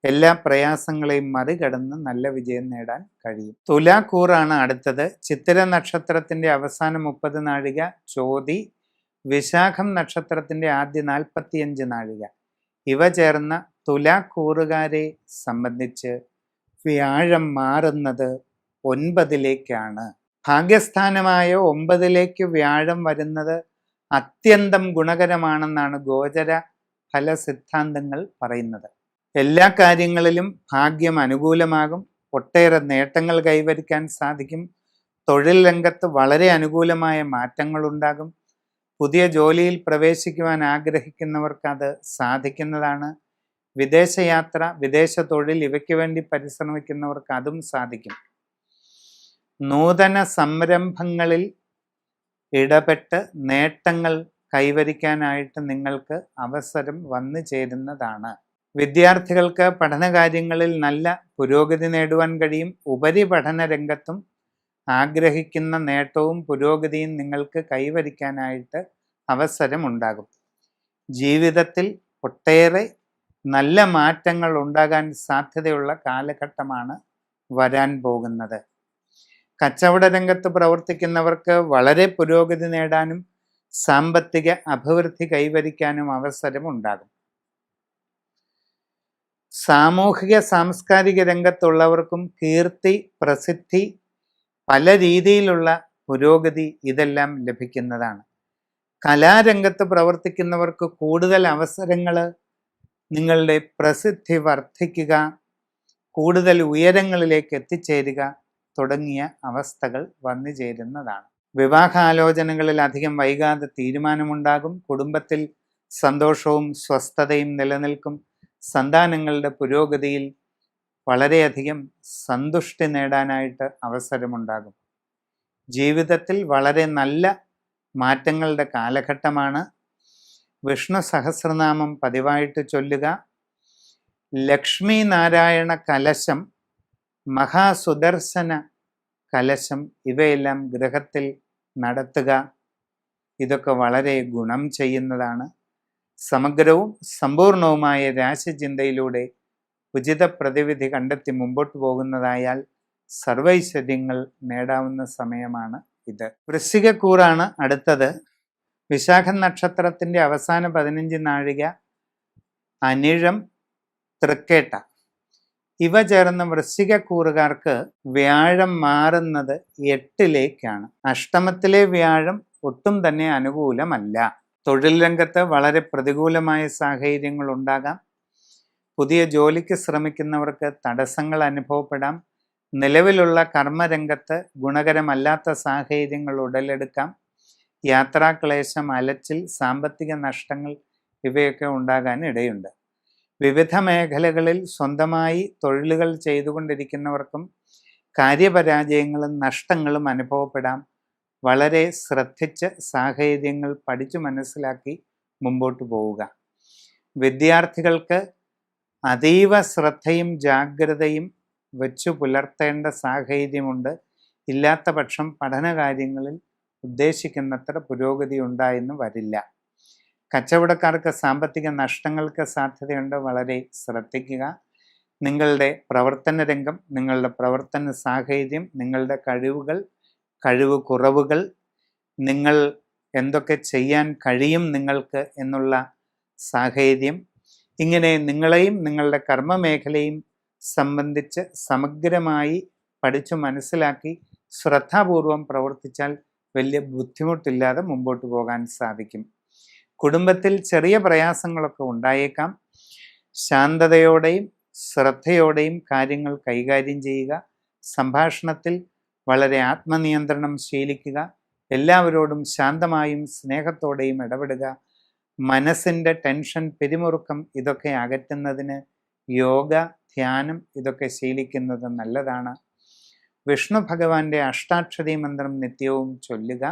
എല്ലാ പ്രയാസങ്ങളെയും മറികടന്ന് നല്ല വിജയം നേടാൻ കഴിയും. തുലാക്കൂറാണ് അടുത്തത്. ചിത്തിര നക്ഷത്രത്തിൻ്റെ അവസാന 30 നാഴിക, ചോതി, വിശാഖം നക്ഷത്രത്തിൻ്റെ ആദ്യ 45 നാഴിക ഇവ ചേർന്ന തുലാക്കൂറുകാരെ സംബന്ധിച്ച് വ്യാഴം മാറുന്നത് 9ലേക്കാണ്. ഭാഗ്യസ്ഥാനമായ 9ലേക്ക് വ്യാഴം വരുന്നത് അത്യന്തം ഗുണകരമാണെന്നാണ് ഗോചര ഫല സിദ്ധാന്തങ്ങൾ പറയുന്നത്. എല്ലാ കാര്യങ്ങളിലും ഭാഗ്യം അനുകൂലമാകും. ഒട്ടേറെ നേട്ടങ്ങൾ കൈവരിക്കാൻ സാധിക്കും. തൊഴിൽ രംഗത്ത് വളരെ അനുകൂലമായ മാറ്റങ്ങളുണ്ടാകും. പുതിയ ജോലിയിൽ പ്രവേശിക്കുവാൻ ആഗ്രഹിക്കുന്നവർക്ക് അത് സാധിക്കുന്നതാണ്. വിദേശയാത്ര, വിദേശ തൊഴിൽ ഇവയ്ക്ക് വേണ്ടി പരിശ്രമിക്കുന്നവർക്ക് അതും സാധിക്കും. നൂതന സംരംഭങ്ങളിൽ ഇടപെട്ട് നേട്ടങ്ങൾ കൈവരിക്കാനായിട്ട് നിങ്ങൾക്ക് അവസരം വന്നു ചേരുന്നതാണ്. വിദ്യാർത്ഥികൾക്ക് പഠനകാര്യങ്ങളിൽ നല്ല പുരോഗതി നേടുവാൻ കഴിയും. ഉപരിപഠന രംഗത്തും ആഗ്രഹിക്കുന്ന നേട്ടവും പുരോഗതിയും നിങ്ങൾക്ക് കൈവരിക്കാനായിട്ട് അവസരമുണ്ടാകും. ജീവിതത്തിൽ ഒട്ടേറെ നല്ല മാറ്റങ്ങൾ ഉണ്ടാകാൻ സാധ്യതയുള്ള കാലഘട്ടമാണ് വരാൻ പോകുന്നത്. കച്ചവട രംഗത്ത് പ്രവർത്തിക്കുന്നവർക്ക് വളരെ പുരോഗതി നേടാനും സാമ്പത്തിക അഭിവൃദ്ധി കൈവരിക്കാനും അവസരമുണ്ടാകും. സാമൂഹിക സാംസ്കാരിക രംഗത്തുള്ളവർക്കും കീർത്തി, പ്രസിദ്ധി, പല രീതിയിലുള്ള പുരോഗതി ഇതെല്ലാം ലഭിക്കുന്നതാണ്. കലാരംഗത്ത് പ്രവർത്തിക്കുന്നവർക്ക് കൂടുതൽ അവസരങ്ങൾ, നിങ്ങളുടെ പ്രസിദ്ധി വർദ്ധിക്കുക, കൂടുതൽ ഉയരങ്ങളിലേക്ക് എത്തിച്ചേരുക തുടങ്ങിയ അവസ്ഥകൾ വന്നു ചേരുന്നതാണ്. വിവാഹാലോചനകളിൽ അധികം വൈകാതെ തീരുമാനമുണ്ടാകും. കുടുംബത്തിൽ സന്തോഷവും സ്വസ്ഥതയും നിലനിൽക്കും. സന്താനങ്ങളുടെ പുരോഗതിയിൽ വളരെയധികം സന്തുഷ്ടി നേടാനായിട്ട് അവസരമുണ്ടാകും. ജീവിതത്തിൽ വളരെ നല്ല മാറ്റങ്ങളുടെ കാലഘട്ടമാണ്. വിഷ്ണു സഹസ്രനാമം പതിവായിട്ട് ചൊല്ലുക. ലക്ഷ്മി നാരായണ കലശം, മഹാസുദർശന കലശം ഇവയെല്ലാം ഗൃഹത്തിൽ നടത്തുക. ഇതൊക്കെ വളരെ ഗുണം ചെയ്യുന്നതാണ്. സമഗ്രവും സമ്പൂർണവുമായ രാശിചിന്തയിലൂടെ ഉചിത പ്രതിവിധി കണ്ടെത്തി മുമ്പോട്ട് പോകുന്നതായാൽ സർവൈശ്വര്യങ്ങൾ നേടാവുന്ന സമയമാണ് ഇത്. വൃശ്ചികക്കൂറാണ് അടുത്തത്. വിശാഖം നക്ഷത്രത്തിൻ്റെ അവസാന 15 നാഴിക, അനിഴം, തൃക്കേട്ട ഇവ ചേർന്ന വൃശ്ചികക്കൂറുകാർക്ക് വ്യാഴം മാറുന്നത് 8ലേക്കാണ്. അഷ്ടമത്തിലെ വ്യാഴം ഒട്ടും തന്നെ അനുകൂലമല്ല. തൊഴിൽ രംഗത്ത് വളരെ പ്രതികൂലമായ സാഹചര്യങ്ങൾ ഉണ്ടാകാം. പുതിയ ജോലിക്ക് ശ്രമിക്കുന്നവർക്ക് തടസ്സങ്ങൾ അനുഭവപ്പെടാം. നിലവിലുള്ള കർമ്മരംഗത്ത് ഗുണകരമല്ലാത്ത സാഹചര്യങ്ങൾ ഉടലെടുക്കാം. യാത്രാക്ലേശം, അലച്ചിൽ, സാമ്പത്തിക നഷ്ടങ്ങൾ ഇവയൊക്കെ ഉണ്ടാകാൻ ഇടയുണ്ട്. വിവിധ മേഖലകളിൽ സ്വന്തമായി തൊഴിലുകൾ ചെയ്തുകൊണ്ടിരിക്കുന്നവർക്കും കാര്യപരാജയങ്ങളും നഷ്ടങ്ങളും അനുഭവപ്പെടാം. വളരെ ശ്രദ്ധിച്ച് സാഹചര്യങ്ങൾ പഠിച്ചു മനസ്സിലാക്കി മുമ്പോട്ട് പോവുക. വിദ്യാർത്ഥികൾക്ക് അതീവ ശ്രദ്ധയും ജാഗ്രതയും വെച്ചു പുലർത്തേണ്ട സാഹചര്യമുണ്ട്. ഇല്ലാത്ത പക്ഷം പഠനകാര്യങ്ങളിൽ ഉദ്ദേശിക്കുന്നത്ര പുരോഗതി ഉണ്ടായെന്ന് വരില്ല. കച്ചവടക്കാർക്ക് സാമ്പത്തിക നഷ്ടങ്ങൾക്ക് സാധ്യതയുണ്ട്. വളരെ ശ്രദ്ധിക്കുക. നിങ്ങളുടെ പ്രവർത്തന രംഗം, നിങ്ങളുടെ പ്രവർത്തന സാഹചര്യം, നിങ്ങളുടെ കഴിവുകൾ, കഴിവ് കുറവുകൾ, നിങ്ങൾ എന്തൊക്കെ ചെയ്യാൻ കഴിയും നിങ്ങൾക്ക് എന്നുള്ള സാഹചര്യം, ഇങ്ങനെ നിങ്ങളെയും നിങ്ങളുടെ കർമ്മമേഖലയും സംബന്ധിച്ച് സമഗ്രമായി പഠിച്ചു മനസ്സിലാക്കി ശ്രദ്ധാപൂർവം പ്രവർത്തിച്ചാൽ വലിയ ബുദ്ധിമുട്ടില്ലാതെ മുമ്പോട്ട് പോകാൻ സാധിക്കും. കുടുംബത്തിൽ ചെറിയ പ്രയാസങ്ങളൊക്കെ ഉണ്ടായേക്കാം. ശാന്തതയോടെയും ശ്രദ്ധയോടെയും കാര്യങ്ങൾ കൈകാര്യം ചെയ്യുക. സംഭാഷണത്തിൽ വളരെ ആത്മനിയന്ത്രണം ശീലിക്കുക. എല്ലാവരോടും ശാന്തമായും സ്നേഹത്തോടെയും ഇടപെടുക. മനസ്സിൻ്റെ ടെൻഷൻ, പിരിമുറുക്കം ഇതൊക്കെ അകറ്റുന്നതിന് യോഗ, ധ്യാനം ഇതൊക്കെ ശീലിക്കുന്നത് നല്ലതാണ്. വിഷ്ണു ഭഗവാന്റെ അഷ്ടാക്ഷരി മന്ത്രം നിത്യവും ചൊല്ലുക.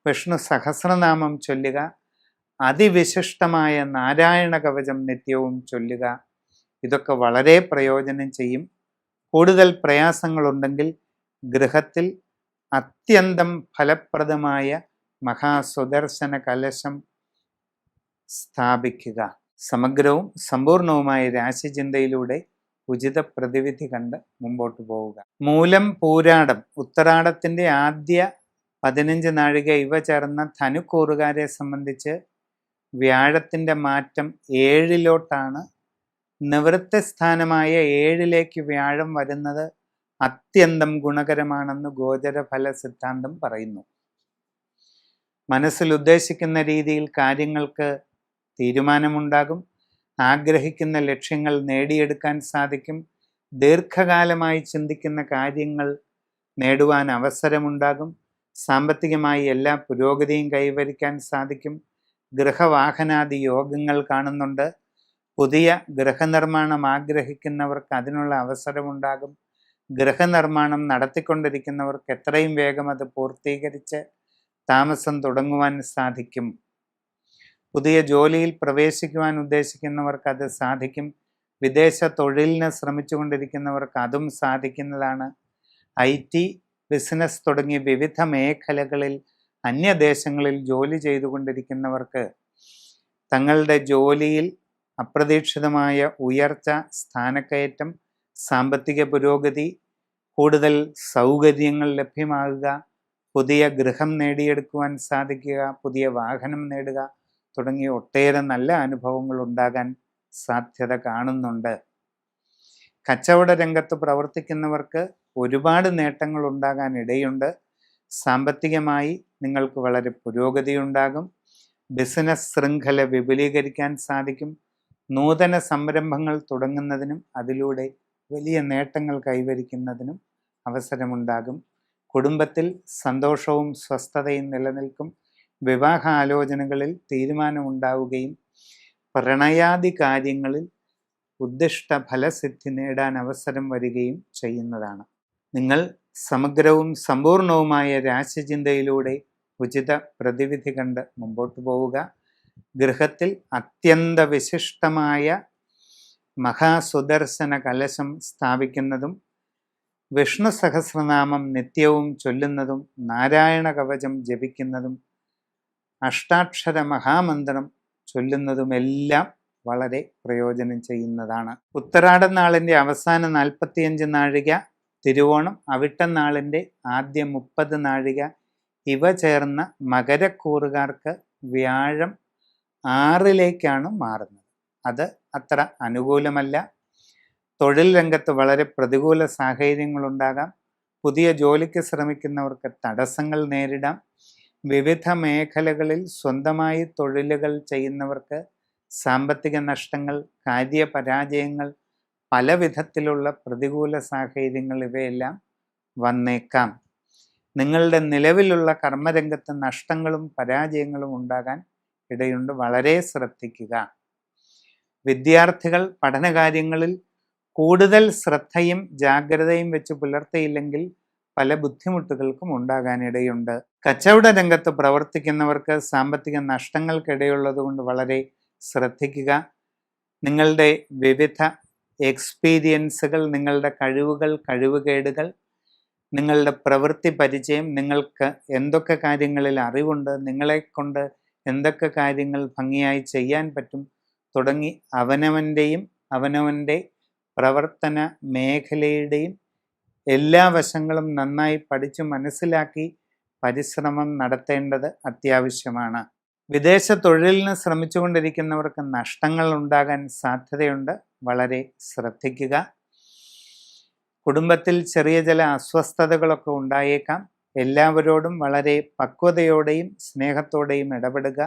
വിഷ്ണു സഹസ്രനാമം ചൊല്ലുക. അതിവിശിഷ്ടമായ നാരായണ കവചം നിത്യവും ചൊല്ലുക. ഇതൊക്കെ വളരെ പ്രയോജനം ചെയ്യും. കൂടുതൽ പ്രയാസങ്ങളുണ്ടെങ്കിൽ ഗൃഹത്തിൽ അത്യന്തം ഫലപ്രദമായ മഹാസുദർശന കലശം സ്ഥാപിക്കുക. സമഗ്രവും സമ്പൂർണവുമായ രാശിചിന്തയിലൂടെ ഉചിത പ്രതിവിധി കണ്ട് മുമ്പോട്ട് പോവുക. മൂലം, പൂരാടം, ഉത്തരാടത്തിൻ്റെ ആദ്യ 15 നാഴിക ഇവ ചേർന്ന ധനുക്കൂറുകാരെ സംബന്ധിച്ച് വ്യാഴത്തിൻ്റെ മാറ്റം 7ലോട്ടാണ്. നിവൃത്തി സ്ഥാനമായ 7ലേക്ക് വ്യാഴം വരുന്നത് അത്യന്തം ഗുണകരമാണെന്ന് ഗോചരഫല സിദ്ധാന്തം പറയുന്നു. മനസ്സിൽ ഉദ്ദേശിക്കുന്ന രീതിയിൽ കാര്യങ്ങൾക്ക് തീരുമാനമുണ്ടാകും. ആഗ്രഹിക്കുന്ന ലക്ഷ്യങ്ങൾ നേടിയെടുക്കാൻ സാധിക്കും. ദീർഘകാലമായി ചിന്തിക്കുന്ന കാര്യങ്ങൾ നേടുവാൻ അവസരമുണ്ടാകും. സാമ്പത്തികമായി എല്ലാ പുരോഗതിയും കൈവരിക്കാൻ സാധിക്കും. ഗൃഹവാഹനാദി യോഗങ്ങൾ കാണുന്നുണ്ട്. പുതിയ ഗൃഹനിർമ്മാണം ആഗ്രഹിക്കുന്നവർക്ക് അതിനുള്ള അവസരമുണ്ടാകും. ഗൃഹനിർമ്മാണം നടത്തിക്കൊണ്ടിരിക്കുന്നവർക്ക് എത്രയും വേഗം അത് പൂർത്തീകരിച്ച് താമസം തുടങ്ങുവാൻ സാധിക്കും. പുതിയ ജോലിയിൽ പ്രവേശിക്കുവാൻ ഉദ്ദേശിക്കുന്നവർക്ക് അത് സാധിക്കും. വിദേശ തൊഴിലിന് ശ്രമിച്ചുകൊണ്ടിരിക്കുന്നവർക്ക് അതും സാധിക്കുന്നതാണ്. IT, ബിസിനസ് തുടങ്ങിയ വിവിധ മേഖലകളിൽ അന്യദേശങ്ങളിൽ ജോലി ചെയ്തുകൊണ്ടിരിക്കുന്നവർക്ക് തങ്ങളുടെ ജോലിയിൽ അപ്രതീക്ഷിതമായ ഉയർച്ച, സ്ഥാനക്കയറ്റം, സാമ്പത്തിക പുരോഗതി, കൂടുതൽ സൗകര്യങ്ങൾ ലഭ്യമാകുക, പുതിയ ഗൃഹം നേടിയെടുക്കുവാൻ സാധിക്കുക, പുതിയ വാഹനം നേടുക തുടങ്ങിയ ഒട്ടേറെ നല്ല അനുഭവങ്ങൾ ഉണ്ടാകാൻ സാധ്യത കാണുന്നുണ്ട്. കച്ചവട രംഗത്ത് പ്രവർത്തിക്കുന്നവർക്ക് ഒരുപാട് നേട്ടങ്ങൾ ഉണ്ടാകാൻ ഇടയുണ്ട്. സാമ്പത്തികമായി നിങ്ങൾക്ക് വളരെ പുരോഗതി ഉണ്ടാകും. ബിസിനസ് ശൃംഖല വിപുലീകരിക്കാൻ സാധിക്കും. നൂതന സംരംഭങ്ങൾ തുടങ്ങുന്നതിനും അതിലൂടെ വലിയ നേട്ടങ്ങൾ കൈവരിക്കുന്നതിനും അവസരമുണ്ടാകും. കുടുംബത്തിൽ സന്തോഷവും സ്വസ്ഥതയും നിലനിൽക്കും. വിവാഹ ആലോചനകളിൽ തീരുമാനമുണ്ടാവുകയും പ്രണയാദി കാര്യങ്ങളിൽ ഉദ്ദിഷ്ട ഫലസിദ്ധി നേടാൻ അവസരം വരികയും ചെയ്യുന്നതാണ്. നിങ്ങൾ സമഗ്രവും സമ്പൂർണവുമായ രാശിചിന്തയിലൂടെ ഉചിത പ്രതിവിധി കണ്ട് മുമ്പോട്ട് പോവുക. ഗൃഹത്തിൽ അത്യന്ത വിശിഷ്ടമായ മഹാസുദർശന കലശം സ്ഥാപിക്കുന്നതും വിഷ്ണു സഹസ്രനാമം നിത്യവും ചൊല്ലുന്നതും നാരായണ കവചം ജപിക്കുന്നതും അഷ്ടാക്ഷര മഹാമന്ത്രം ചൊല്ലുന്നതുമെല്ലാം വളരെ പ്രയോജനം ചെയ്യുന്നതാണ്. ഉത്തരാടം നാളിൻ്റെ അവസാന 45 നാഴിക, തിരുവോണം അവിട്ടം നാളിൻ്റെ ആദ്യ 30 നാഴിക ഇവ ചേർന്ന മകരക്കൂറുകാർക്ക് വ്യാഴം 6ലേക്കാണ് മാറുന്നത്. അത് അത്ര അനുകൂലമല്ല. തൊഴിൽ രംഗത്ത് വളരെ പ്രതികൂല സാഹചര്യങ്ങളുണ്ടാകാം. പുതിയ ജോലിക്ക് ശ്രമിക്കുന്നവർക്ക് തടസ്സങ്ങൾ നേരിടാം. വിവിധ മേഖലകളിൽ സ്വന്തമായി തൊഴിലുകൾ ചെയ്യുന്നവർക്ക് സാമ്പത്തിക നഷ്ടങ്ങൾ, കാര്യപരാജയങ്ങൾ, പല വിധത്തിലുള്ള പ്രതികൂല സാഹചര്യങ്ങൾ ഇവയെല്ലാം വന്നേക്കാം. നിങ്ങളുടെ നിലവിലുള്ള കർമ്മരംഗത്ത് നഷ്ടങ്ങളും പരാജയങ്ങളും ഉണ്ടാകാൻ ഇടയുണ്ട്. വളരെ ശ്രദ്ധിക്കുക. വിദ്യാർത്ഥികൾ പഠനകാര്യങ്ങളിൽ കൂടുതൽ ശ്രദ്ധയും ജാഗ്രതയും വെച്ച് പുലർത്തിയില്ലെങ്കിൽ പല ബുദ്ധിമുട്ടുകൾക്കും ഉണ്ടാകാനിടയുണ്ട്. കച്ചവട രംഗത്ത് പ്രവർത്തിക്കുന്നവർക്ക് സാമ്പത്തിക നഷ്ടങ്ങൾക്കിടയുള്ളത് കൊണ്ട് വളരെ ശ്രദ്ധിക്കുക. നിങ്ങളുടെ വിവിധ എക്സ്പീരിയൻസുകൾ, നിങ്ങളുടെ കഴിവുകൾ, കഴിവുകേടുകൾ, നിങ്ങളുടെ പ്രവൃത്തി പരിചയം, നിങ്ങൾക്ക് എന്തൊക്കെ കാര്യങ്ങളിൽ അറിവുണ്ട്, നിങ്ങളെക്കൊണ്ട് എന്തൊക്കെ കാര്യങ്ങൾ ഭംഗിയായി ചെയ്യാൻ പറ്റും തുടങ്ങി അവനവൻ്റെ പ്രവർത്തന മേഖലയുടെയും എല്ലാ വശങ്ങളും നന്നായി പഠിച്ച് മനസ്സിലാക്കി പരിശ്രമം നടത്തേണ്ടത് അത്യാവശ്യമാണ്. വിദേശ തൊഴിലിന് ശ്രമിച്ചുകൊണ്ടിരിക്കുന്നവർക്ക് നഷ്ടങ്ങൾ ഉണ്ടാകാൻ സാധ്യതയുണ്ട്. വളരെ ശ്രദ്ധിക്കുക. കുടുംബത്തിൽ ചെറിയ ചില അസ്വസ്ഥതകളൊക്കെ ഉണ്ടായേക്കാം. എല്ലാവരോടും വളരെ പക്വതയോടെയും സ്നേഹത്തോടെയും ഇടപെടുക.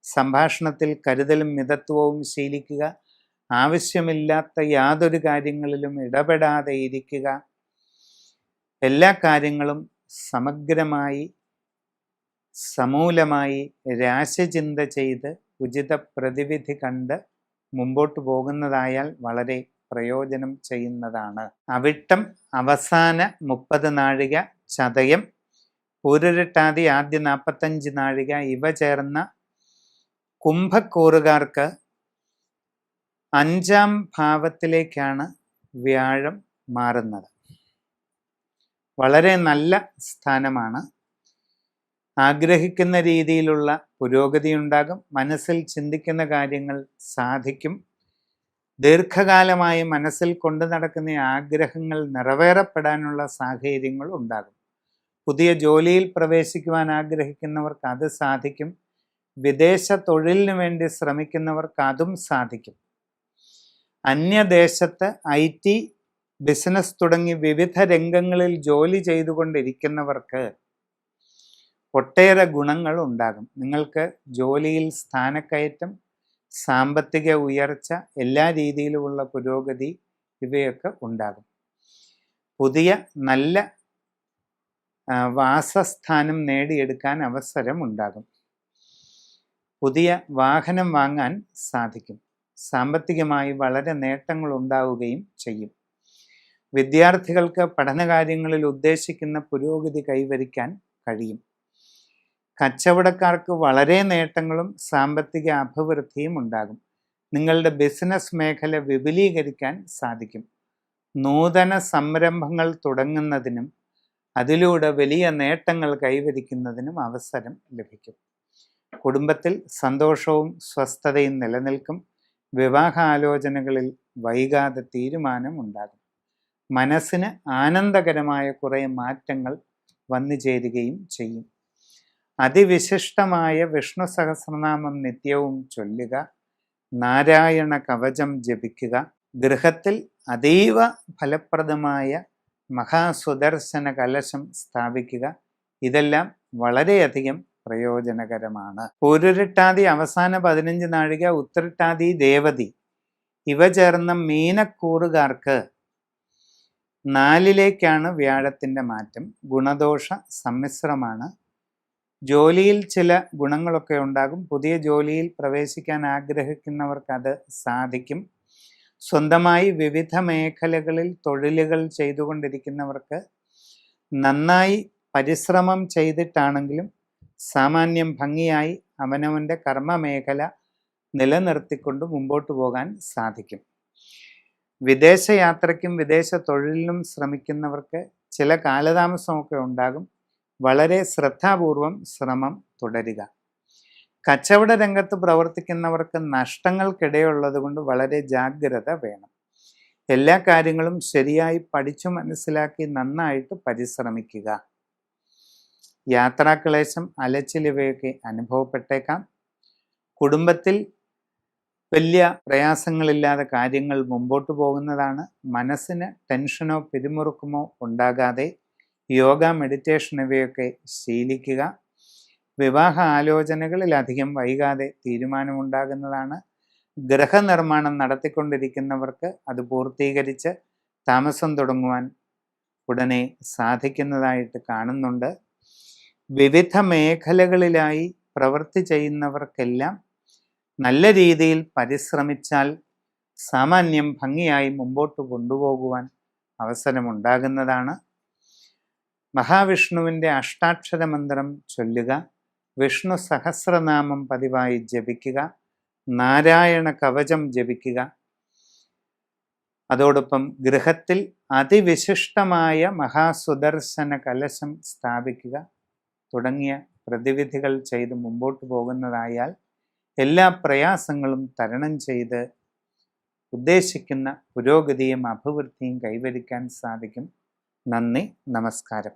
സംഭാഷണത്തിൽ കരുതലും മിതത്വവും ശീലിക്കുക. ആവശ്യമില്ലാത്ത യാതൊരു കാര്യങ്ങളിലും ഇടപെടാതെ ഇരിക്കുക. എല്ലാ കാര്യങ്ങളും സമഗ്രമായി സമൂലമായി രാശിചിന്ത ചെയ്ത് ഉചിത പ്രതിവിധി കണ്ട് മുമ്പോട്ട് പോകുന്നതായാൽ വളരെ പ്രയോജനം ചെയ്യുന്നതാണ്. അവിട്ടം അവസാന 30 നാഴിക, ചതയം പൂരുരുട്ടാതി ആദ്യ 45 നാഴിക ഇവ ചേർന്ന കുംഭക്കൂറുകാർക്ക് 5ാം ഭാവത്തിലേക്കാണ് വ്യാഴം മാറുന്നത്. വളരെ നല്ല സ്ഥാനമാണ്. ആഗ്രഹിക്കുന്ന രീതിയിലുള്ള പുരോഗതി ഉണ്ടാകും. മനസ്സിൽ ചിന്തിക്കുന്ന കാര്യങ്ങൾ സാധിക്കും. ദീർഘകാലമായി മനസ്സിൽ കൊണ്ടു നടക്കുന്ന ആഗ്രഹങ്ങൾ നിറവേറപ്പെടാനുള്ള സാഹചര്യങ്ങൾ ഉണ്ടാകും. പുതിയ ജോലിയിൽ പ്രവേശിക്കുവാൻ ആഗ്രഹിക്കുന്നവർക്ക് അത് സാധിക്കും. വിദേശ തൊഴിലിന് വേണ്ടി ശ്രമിക്കുന്നവർക്ക് അതും സാധിക്കും. അന്യദേശത്ത് IT, ബിസിനസ് തുടങ്ങി വിവിധ രംഗങ്ങളിൽ ജോലി ചെയ്തുകൊണ്ടിരിക്കുന്നവർക്ക് ഒട്ടേറെ ഗുണങ്ങൾ ഉണ്ടാകും. നിങ്ങൾക്ക് ജോലിയിൽ സ്ഥാനക്കയറ്റം, സാമ്പത്തിക ഉയർച്ച, എല്ലാ രീതിയിലുമുള്ള പുരോഗതി ഇവയൊക്കെ ഉണ്ടാകും. പുതിയ നല്ല വാസസ്ഥാനം നേടിയെടുക്കാൻ അവസരമുണ്ടാകും. പുതിയ വാഹനം വാങ്ങാൻ സാധിക്കും. സാമ്പത്തികമായി വളരെ നേട്ടങ്ങൾ ഉണ്ടാവുകയും ചെയ്യും. വിദ്യാർത്ഥികൾക്ക് പഠനകാര്യങ്ങളിൽ ഉദ്ദേശിക്കുന്ന പുരോഗതി കൈവരിക്കാൻ കഴിയും. കച്ചവടക്കാർക്ക് വളരെ നേട്ടങ്ങളും സാമ്പത്തിക അഭിവൃദ്ധിയും ഉണ്ടാകും. നിങ്ങളുടെ ബിസിനസ് മേഖല വിപുലീകരിക്കാൻ സാധിക്കും. നൂതന സംരംഭങ്ങൾ തുടങ്ങുന്നതിനും അതിലൂടെ വലിയ നേട്ടങ്ങൾ കൈവരിക്കുന്നതിനും അവസരം ലഭിക്കും. കുടുംബത്തിൽ സന്തോഷവും സ്വസ്ഥതയും നിലനിൽക്കും. വിവാഹാലോചനകളിൽ വൈകാതെ തീരുമാനം ഉണ്ടാകും. മനസ്സിന് ആനന്ദകരമായ കുറേ മാറ്റങ്ങൾ വന്നു ചേരുകയും ചെയ്യും. അതിവിശിഷ്ടമായ വിഷ്ണു സഹസ്രനാമം നിത്യവും ചൊല്ലുക. നാരായണ കവചം ജപിക്കുക. ഗൃഹത്തിൽ അതീവ ഫലപ്രദമായ മഹാസുദർശന കലശം സ്ഥാപിക്കുക. ഇതെല്ലാം വളരെയധികം പ്രയോജനകരമാണ്. പൂരുരുട്ടാതി അവസാന 15 നാഴിക, ഉത്തരട്ടാതി ദേവതി ഇവ ചേർന്ന മീനക്കൂറുകാർക്ക് 4ലേക്കാണ് വ്യാഴത്തിൻ്റെ മാറ്റം. ഗുണദോഷ സമ്മിശ്രമാണ്. ജോലിയിൽ ചില ഗുണങ്ങളൊക്കെ ഉണ്ടാകും. പുതിയ ജോലിയിൽ പ്രവേശിക്കാൻ ആഗ്രഹിക്കുന്നവർക്ക് അത് സാധിക്കും. സ്വന്തമായി വിവിധ മേഖലകളിൽ തൊഴിലുകൾ ചെയ്തുകൊണ്ടിരിക്കുന്നവർക്ക് നന്നായി പരിശ്രമം ചെയ്തിട്ടാണെങ്കിലും സാമാന്യം ഭംഗിയായി അവനവൻ്റെ കർമ്മമേഖല നിലനിർത്തിക്കൊണ്ട് മുമ്പോട്ട് പോകാൻ സാധിക്കും. വിദേശയാത്രയ്ക്കും വിദേശ തൊഴിലിനും ശ്രമിക്കുന്നവർക്ക് ചില കാലതാമസമൊക്കെ ഉണ്ടാകും. വളരെ ശ്രദ്ധാപൂർവം ശ്രമം തുടരുക. കച്ചവട രംഗത്ത് പ്രവർത്തിക്കുന്നവർക്ക് നഷ്ടങ്ങൾക്കിടയുള്ളത് കൊണ്ട് വളരെ ജാഗ്രത വേണം. എല്ലാ കാര്യങ്ങളും ശരിയായി പഠിച്ചു മനസ്സിലാക്കി നന്നായിട്ട് പരിശ്രമിക്കുക. യാത്രാക്ലേശം, അലച്ചിൽ ഇവയൊക്കെ അനുഭവപ്പെട്ടേക്കാം. കുടുംബത്തിൽ വലിയ പ്രയാസങ്ങളില്ലാതെ കാര്യങ്ങൾ മുമ്പോട്ട് പോകുന്നതാണ്. മനസ്സിന് ടെൻഷനോ പിരിമുറുക്കമോ ഉണ്ടാകാതെ യോഗ, മെഡിറ്റേഷൻ ഇവയൊക്കെ ശീലിക്കുക. വിവാഹ ആലോചനകളിൽ അധികം വൈകാതെ തീരുമാനമുണ്ടാകുന്നതാണ്. ഗൃഹനിർമ്മാണം നടത്തിക്കൊണ്ടിരിക്കുന്നവർക്ക് അത് പൂർത്തീകരിച്ച് താമസം തുടങ്ങുവാൻ ഉടനെ സാധിക്കുന്നതായിട്ട് കാണുന്നുണ്ട്. വിവിധ മേഖലകളിലായി പ്രവൃത്തി ചെയ്യുന്നവർക്കെല്ലാം നല്ല രീതിയിൽ പരിശ്രമിച്ചാൽ സാമാന്യം ഭംഗിയായി മുമ്പോട്ട് കൊണ്ടുപോകുവാൻ അവസരമുണ്ടാകുന്നതാണ്. മഹാവിഷ്ണുവിൻ്റെ അഷ്ടാക്ഷര മന്ത്രം ചൊല്ലുക. വിഷ്ണു സഹസ്രനാമം പതിവായി ജപിക്കുക. നാരായണ കവചം ജപിക്കുക. അതോടൊപ്പം ഗൃഹത്തിൽ അതിവിശിഷ്ടമായ മഹാസുദർശന കലശം സ്ഥാപിക്കുക തുടങ്ങിയ പ്രതിവിധികൾ ചെയ്ത് മുമ്പോട്ട് പോകുന്നതായാൽ എല്ലാ പ്രയാസങ്ങളും തരണം ചെയ്ത് ഉദ്ദേശിക്കുന്ന പുരോഗതിയും അഭിവൃദ്ധിയും കൈവരിക്കാൻ സാധിക്കും. നന്ദി, നമസ്കാരം.